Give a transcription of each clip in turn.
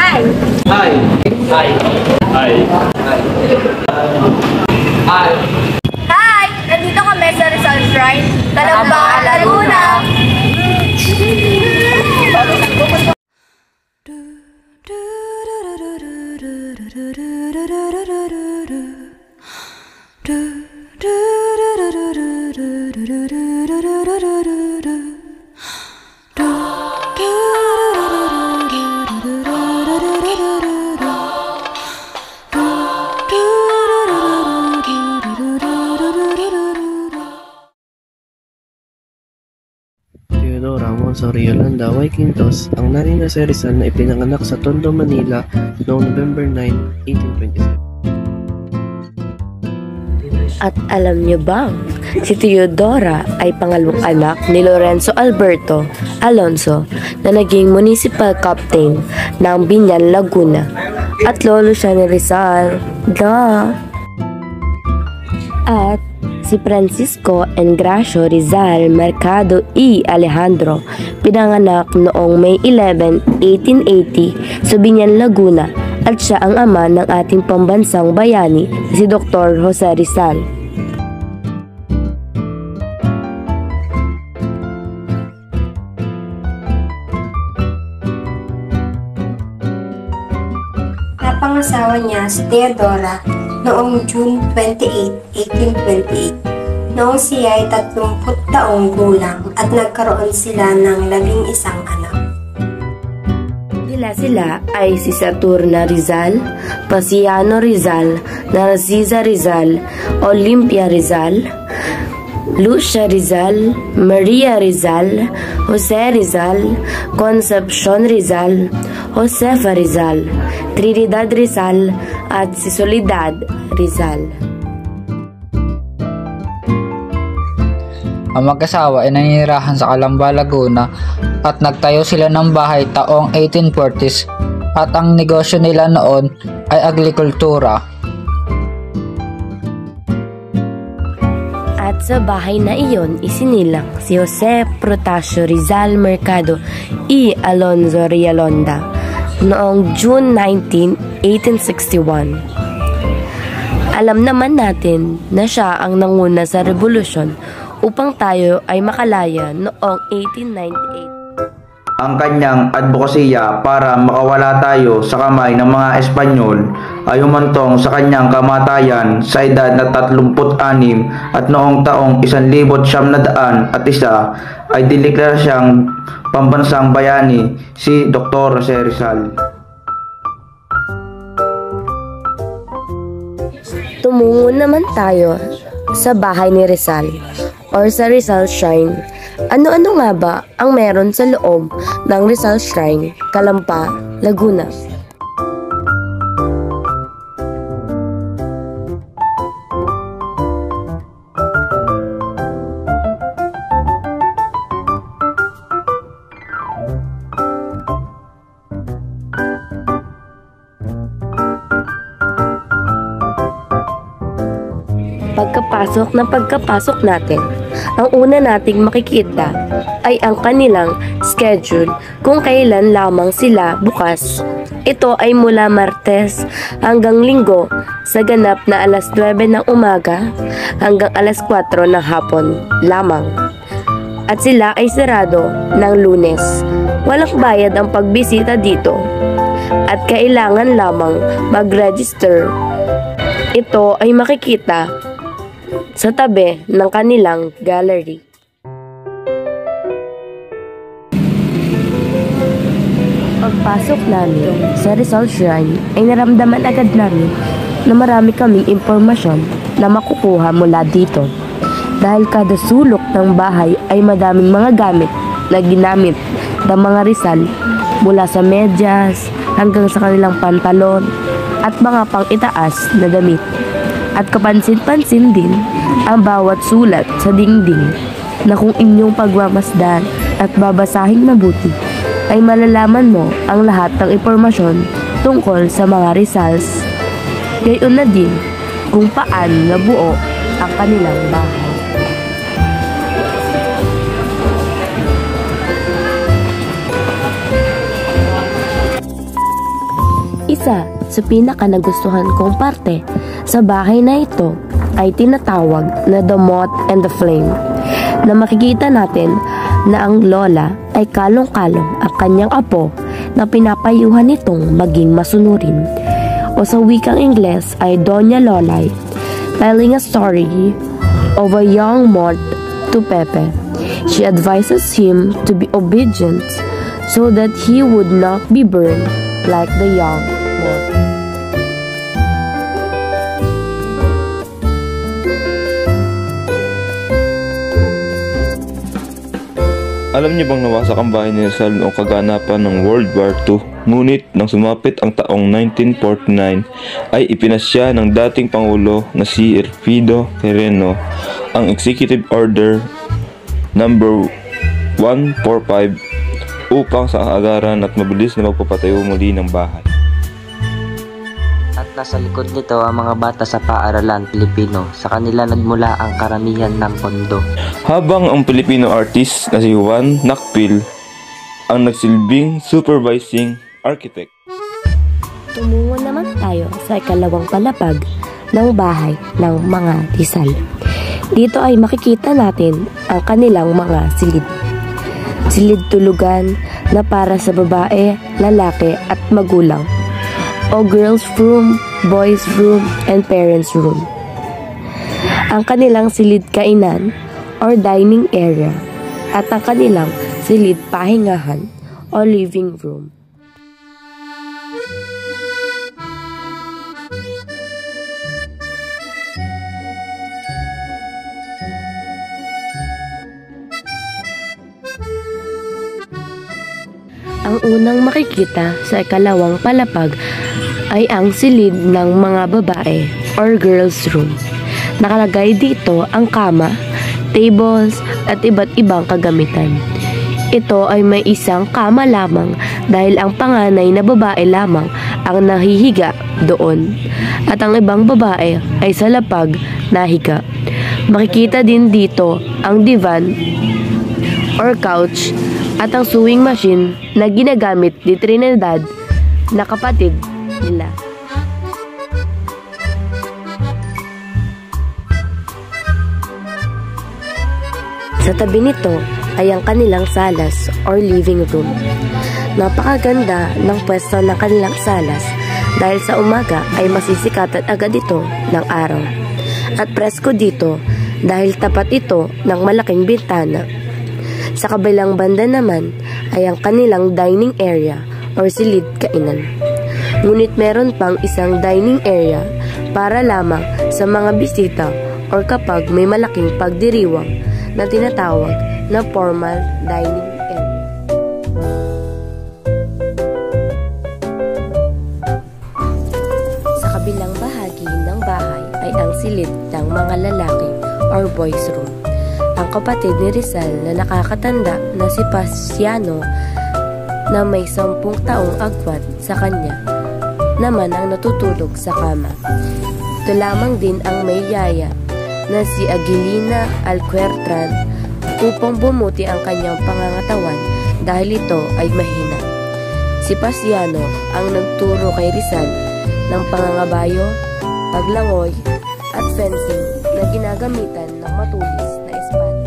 Hi! Hi! Hi! Hi! Hi! Hi! Nandito kami sa Rizal Shrine, Talamba, Laguna! Teodora Alonso Yolanda Y. Quintos, ang nanay na si Rizal na ipinanganak sa Tondo, Manila noong November 9, 1827. At alam niyo bang, si Teodora ay pangalawang anak ni Lorenzo Alberto Alonso na naging municipal captain ng Binyan, Laguna. At lolo siya ni Rizal. At si Francisco Engracio Rizal Mercado y Alejandro, pinanganak noong May 11, 1880 sa Binyan, Laguna, at siya ang ama ng ating pambansang bayani, si Dr. Jose Rizal. Napangasawa niya si Teodora noong June 28, 1828. Noong siya ay 30 taong gulang at nagkaroon sila ng 11 anak. Sila ay si Saturna Rizal, Pasiano Rizal, Narcisa Rizal, Olympia Rizal, Lucia Rizal, Maria Rizal, Jose Rizal, Concepcion Rizal, Josefa Rizal, Trinidad Rizal, at si Soledad Rizal. Ang mag-asawa ay nanirahan sa Calamba, Laguna at nagtayo sila ng bahay taong 1840s at ang negosyo nila noon ay agrikultura. At sa bahay na iyon isinilang si Jose Protasio Rizal Mercado y Alonso Rialonda noong June 19, 1861. Alam naman natin na siya ang nanguna sa revolusyon upang tayo ay makalaya noong 1898. Ang kanyang advokasya para makawala tayo sa kamay ng mga Espanyol ay humantong sa kanyang kamatayan sa edad na 36 at noong taong 1901 ay diniklara siyang pambansang bayani si Dr. Jose Rizal. Tumungo naman tayo sa bahay ni Rizal or sa Rizal Shrine. Ano-ano nga ba ang meron sa loob ng Rizal Shrine, Calamba, Laguna? Pagkapasok natin, ang una nating makikita ay ang kanilang schedule kung kailan lamang sila bukas. Ito ay mula Martes hanggang Linggo sa ganap na alas 9 ng umaga hanggang alas 4 ng hapon lamang. At sila ay sarado ng Lunes. Walang bayad ang pagbisita dito at kailangan lamang mag-register. Ito ay makikita sa tabi ng kanilang gallery. Pagpasok namin sa Rizal Shrine ay naramdaman agad namin na marami kaming impormasyon na makukuha mula dito. Dahil kada sulok ng bahay ay madaming mga gamit na ginamit ng mga Rizal, mula sa medyas hanggang sa kanilang pantalon at mga pang-itaas na damit. At kapansin-pansin din ang bawat sulat sa dingding na kung inyong pagmamasdan at babasahin mabuti ay malalaman mo ang lahat ng impormasyon tungkol sa mga Rizals. Gayon na din kung paano nabuo ang kanilang bahay. isa sa pinaka nagustuhan kong parte sa bahay na ito ay tinatawag na The Moth and the Flame, na makikita natin na ang lola ay kalong-kalong ang kanyang apo na pinapayuhan nitong maging masunurin. O sa wikang Ingles ay Doña Lolay telling a story of a young moth to Pepe. She advises him to be obedient so that he would not be burned like the young moth. Alam niyo bang nawasak ang bahay ni Rizal noong kaganapan ng World War II? Ngunit nang sumapit ang taong 1949 ay ipinasya ng dating Pangulo na si Erfido Quirino ang Executive Order number 145 upang sa kaagaran at mabilis na magpapatayo muli ng bahay. At nasa likod nito ang mga bata sa paaralan Pilipino. Sa kanila nagmula ang karamihan ng pondo. Habang ang Filipino artist na si Juan Nakpil ang nagsilbing supervising architect. Tumungo naman tayo sa ikalawang palapag ng bahay ng mga Rizal. Dito ay makikita natin ang kanilang mga silid. Silid tulugan na para sa babae, lalaki at magulang, o girls room, boys room, and parents room. Ang kanilang silid kainan or dining area at ang kanilang silid pahingahan o living room. Ang unang makikita sa ikalawang palapag ay ang silid ng mga babae or girls room. Nakalagay dito ang kama, tables at iba't ibang kagamitan. Ito ay may isang kama lamang dahil ang panganay na babae lamang ang nahihiga doon at ang ibang babae ay sa lapag nahiga. Makikita din dito ang divan or couch at ang sewing machine na ginagamit ni Trinidad na kapatid nila. Sa tabi nito ay ang kanilang salas or living room. Napakaganda ng pwesto ng kanilang salas dahil sa umaga ay masisikatan agad ito ng araw. At presko dito dahil tapat ito ng malaking bintana. Sa kabilang banda naman ay ang kanilang dining area or silid kainan. Ngunit meron pang isang dining area para lamang sa mga bisita or kapag may malaking pagdiriwang na tinatawag na formal dining area. Sa kabilang bahagi ng bahay ay ang silid ng mga lalaki or boys room. Ang kapatid ni Rizal na nakakatanda na si Pasiano na may 10 taong agwat sa kanya naman ang natutulog sa kama. Ito lamang din ang may yaya na si Aguilina Alquertran upang bumuti ang kanyang pangangatawan dahil ito ay mahina. Si Pasiano ang nagturo kay Rizal ng pangangabayo, paglangoy at fencing na ginagamitan ng matulis na espada.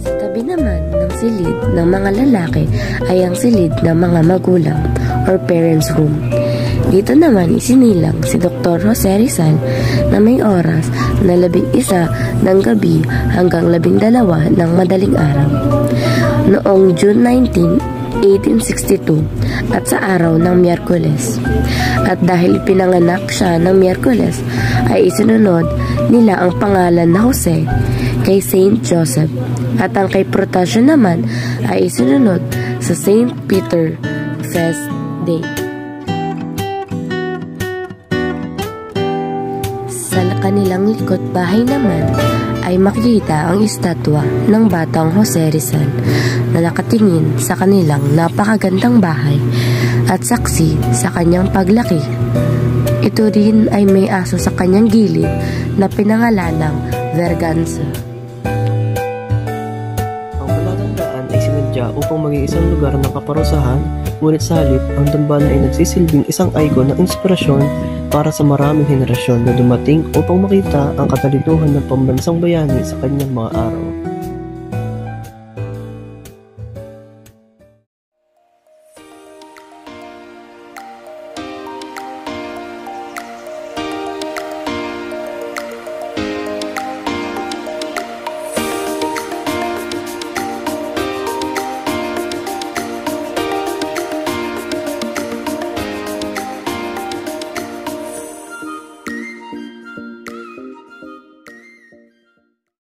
Sa tabi naman ng silid ng mga lalaki ay ang silid ng mga magulang or parents room. Dito naman isinilang si Dr. Jose Rizal na may oras na 11 ng gabi hanggang 12 ng madaling araw. Noong June 19, 1862 at sa araw ng Miyerkules. At dahil pinanganak siya ng Miyerkules ay isinunod nila ang pangalan na Jose kay Saint Joseph at ang kay Protasio naman ay isinunod sa Saint Peter Feast Day. Sa kanilang likod bahay naman ay makikita ang estatwa ng batang Jose Rizal na nakatingin sa kanilang napakagandang bahay at saksi sa kanyang paglaki. Ito rin ay may aso sa kanyang gilid na pinangalanang Verganza. Ang palatandaan ay sinadya upang maging isang lugar ng kaparusahan, ngunit sa halip, ang Dambalan ay nagsisilbing isang icon ng inspirasyon para sa maraming henerasyon na dumating upang makita ang katalinuhan ng pambansang bayani sa kanyang mga araw.